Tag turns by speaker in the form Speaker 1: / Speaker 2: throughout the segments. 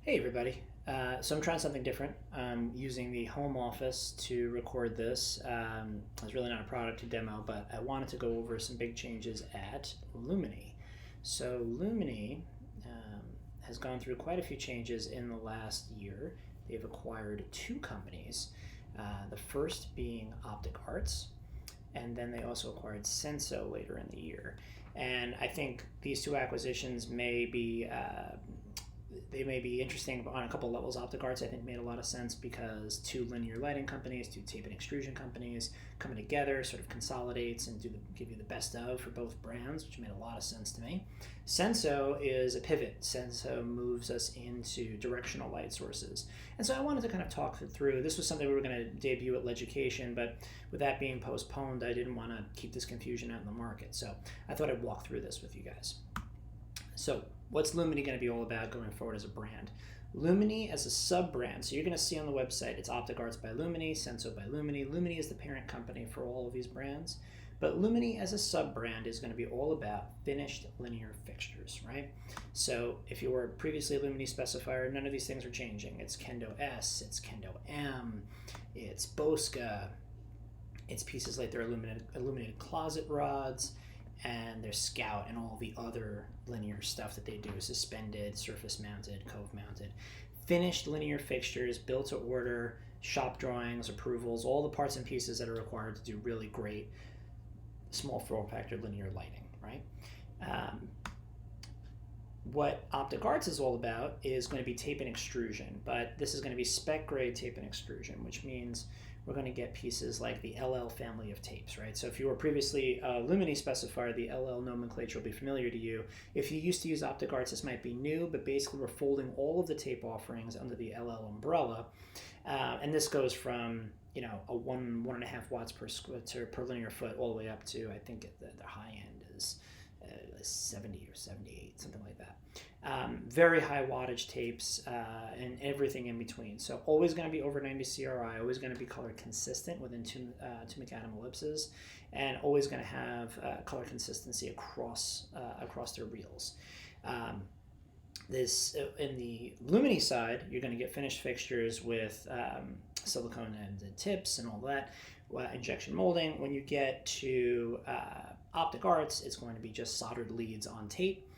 Speaker 1: Hey everybody. So I'm trying something different. I'm using the home office to record this. It's really not a product to demo, but I wanted to go over some big changes at Luminii. So Luminii has gone through quite a few changes in the last year. They've acquired two companies, the first being Optic Arts, and then they also acquired Senso later in the year. And I think these two acquisitions may be they may be interesting on a couple levels. Optic Arts, I think, made a lot of sense because two linear lighting companies, two tape and extrusion companies coming together sort of consolidates and give you the best of for both brands, which made a lot of sense to me. Senso is a pivot. Senso moves us into directional light sources. And so I wanted to kind of talk through. This was something we were going to debut at Leducation, but with that being postponed, I didn't want to keep this confusion out in the market. So I thought I'd walk through this with you guys. So what's Luminii going to be all about going forward as a brand? Luminii as a sub-brand. So you're going to see on the website, it's Optic Arts by Luminii, Senso by Luminii. Luminii is the parent company for all of these brands. But Luminii as a sub-brand is going to be all about finished linear fixtures, right? So if you were previously a Luminii specifier, none of these things are changing. It's Kendo S, it's Kendo M, it's Bosca, it's pieces like their illuminated closet rods, and their Scout and all the other linear stuff that they do, suspended, surface mounted, cove mounted. Finished linear fixtures, built to order, shop drawings, approvals, all the parts and pieces that are required to do really great small form factor linear lighting, right? What Optic Arts is all about is going to be tape and extrusion, but this is going to be spec grade tape and extrusion, which means we're going to get pieces like the LL family of tapes, right? So if you were previously a Luminii specifier, the LL nomenclature will be familiar to you. If you used to use Optic Arts, this might be new, but basically we're folding all of the tape offerings under the LL umbrella. And this goes from, a 1.5 watts per linear foot all the way up to, I think the high end is 70 or 78, something like that. Very high wattage tapes and everything in between. So always going to be over 90 CRI, always going to be color consistent within two macadam ellipses, and always going to have color consistency across their reels. This in the Luminii side, you're going to get finished fixtures with silicone and tips and all that, injection molding. When you get to Optic Arts, it's going to be just soldered leads on tape,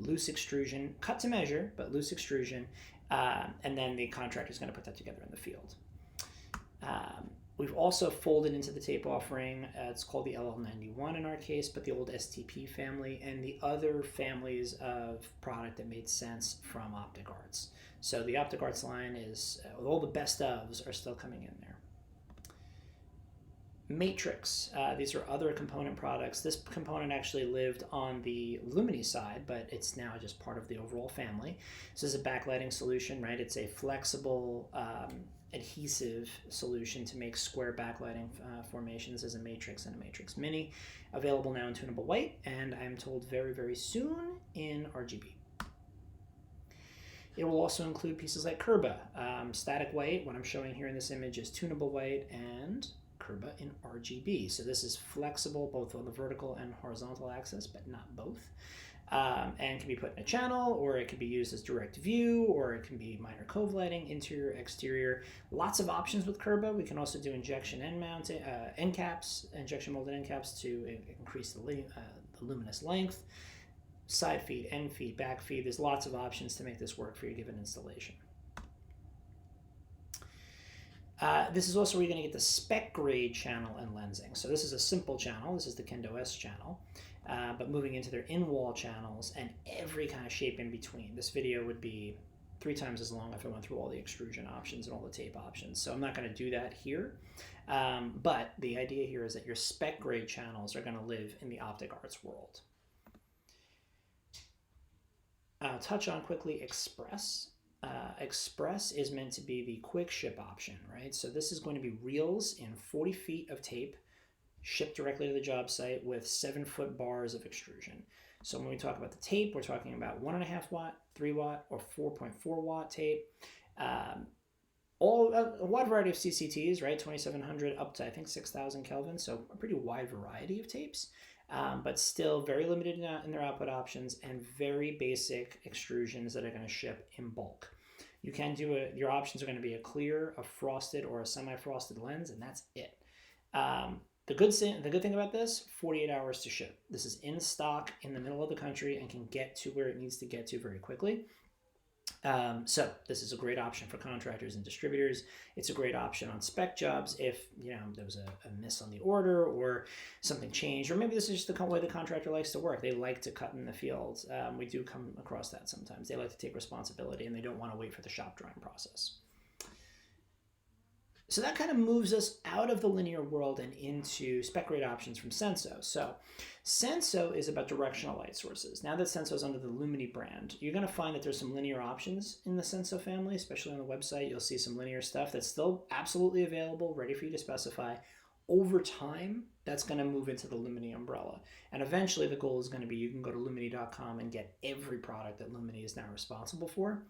Speaker 1: loose extrusion, cut to measure, but loose extrusion, and then the contractor is going to put that together in the field. We've also folded into the tape offering, it's called the LL91 in our case, but the old STP family and the other families of product that made sense from Optic Arts. So the Optic Arts line is, all the best ofs are still coming in there. Matrix, these are other component products. This component actually lived on the Luminii side, but it's now just part of the overall family. This is a backlighting solution, right? It's a flexible adhesive solution to make square backlighting formations as a Matrix and a Matrix Mini. Available now in tunable white, and I'm told very, very soon in RGB. It will also include pieces like Kurba. Static white, what I'm showing here in this image is tunable white, and Kurba in RGB. So this is flexible both on the vertical and horizontal axis, but not both. And can be put in a channel, or it can be used as direct view, or it can be minor cove lighting, interior, exterior. Lots of options with Kurba. We can also do injection end mounted end caps, injection molded end caps to increase the luminous length, side feed, end feed, back feed. There's lots of options to make this work for your given installation. This is also where you're going to get the spec grade channel and lensing. So this is a simple channel. This is the Kendo S channel. But moving into their in-wall channels and every kind of shape in between. This video would be 3 times as long if I went through all the extrusion options and all the tape options. So I'm not going to do that here. But the idea here is that your spec grade channels are going to live in the Optic Arts world. I'll touch on quickly Express. Express is meant to be the quick ship option, right? So this is going to be reels in 40 feet of tape shipped directly to the job site with 7-foot bars of extrusion. So when we talk about the tape, we're talking about 1.5 watt, 3 watt, or 4.4 watt tape. A wide variety of CCTs, right? 2700 up to I think 6000 Kelvin. So a pretty wide variety of tapes. But still very limited in their output options and very basic extrusions that are going to ship in bulk. You can do your options are going to be a clear, a frosted, or a semi-frosted lens, and that's it. The good thing about this, 48 hours to ship. This is in stock in the middle of the country and can get to where it needs to get to very quickly. So this is a great option for contractors and distributors. It's a great option on spec jobs if there was a miss on the order or something changed, or maybe this is just the way the contractor likes to work. They like to cut in the field. We do come across that sometimes. They like to take responsibility and they don't want to wait for the shop drawing process. So that kind of moves us out of the linear world and into spec grade options from Senso. So Senso is about directional light sources. Now that Senso is under the Luminii brand, you're going to find that there's some linear options in the Senso family, especially on the website. You'll see some linear stuff that's still absolutely available, ready for you to specify. Over time, that's going to move into the Luminii umbrella. And eventually the goal is going to be you can go to Luminii.com and get every product that Luminii is now responsible for.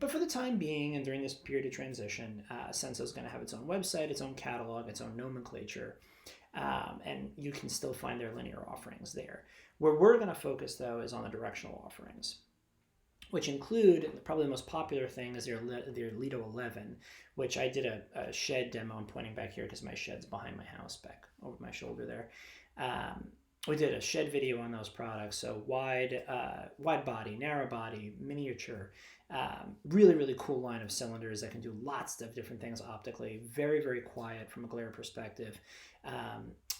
Speaker 1: But for the time being, and during this period of transition, Senso is going to have its own website, its own catalog, its own nomenclature, and you can still find their linear offerings there. Where we're going to focus, though, is on the directional offerings, which include, probably the most popular thing is their Leto 11, which I did a shed demo. I'm pointing back here because my shed's behind my house, back over my shoulder there. We did a shed video on those products, so wide body, narrow body, miniature, really, really cool line of cylinders that can do lots of different things optically, very, very quiet from a glare perspective.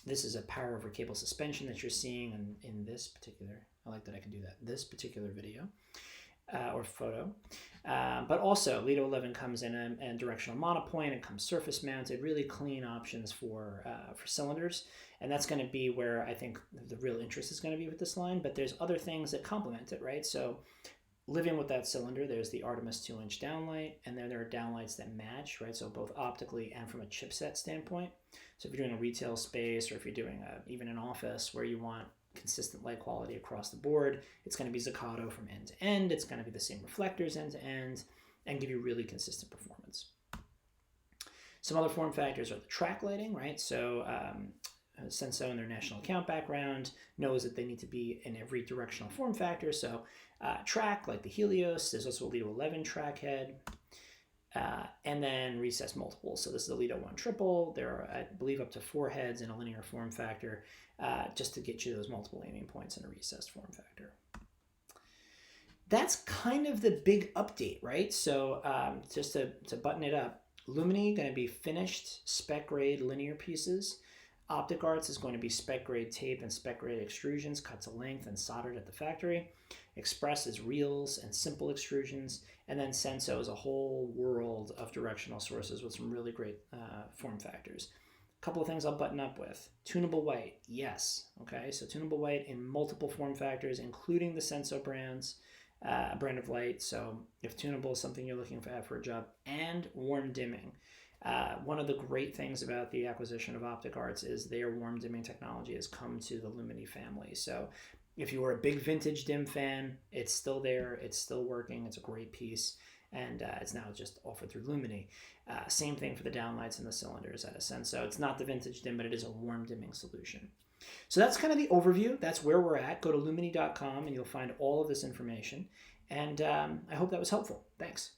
Speaker 1: This is a power over cable suspension that you're seeing in this particular, I like that I can do that, this particular video. Or photo, but also Leto 11 comes in a directional monopoint. It comes surface mounted, really clean options for cylinders, and that's going to be where I think the real interest is going to be with this line. But there's other things that complement it, right? So living with that cylinder, there's the Artemis 2-inch downlight, and then there are downlights that match, right? So both optically and from a chipset standpoint. So if you're doing a retail space, or if you're doing even an office where you want consistent light quality across the board, it's going to be Zaccato from end to end. It's going to be the same reflectors end to end and give you really consistent performance. Some other form factors are the track lighting, right? So Senso in their national account background knows that they need to be in every directional form factor. So track, like the Helios, there's also a Leto 11 track head. And then recessed multiples. So this is the Leto 1 triple. There are, I believe, up to 4 heads in a linear form factor, just to get you those multiple aiming points in a recessed form factor. That's kind of the big update, right? So just to button it up, Luminii going to be finished spec grade linear pieces. Optic Arts is going to be spec grade tape and spec grade extrusions cut to length and soldered at the factory. Express is reels and simple extrusions. And then Senso is a whole world of directional sources with some really great form factors. A couple of things I'll button up with. Tunable white, yes. Okay, so tunable white in multiple form factors, including the Senso brands, brand of light. So if tunable is something you're looking for a job, and warm dimming. One of the great things about the acquisition of Optic Arts is their warm dimming technology has come to the Luminii family. So if you were a big vintage dim fan, it's still there, it's still working, it's a great piece, and it's now just offered through Luminii. Same thing for the downlights and the cylinders at a sense. So it's not the vintage dim, but it is a warm dimming solution. So that's kind of the overview. That's where we're at. Go to Luminii.com and you'll find all of this information. And I hope that was helpful. Thanks.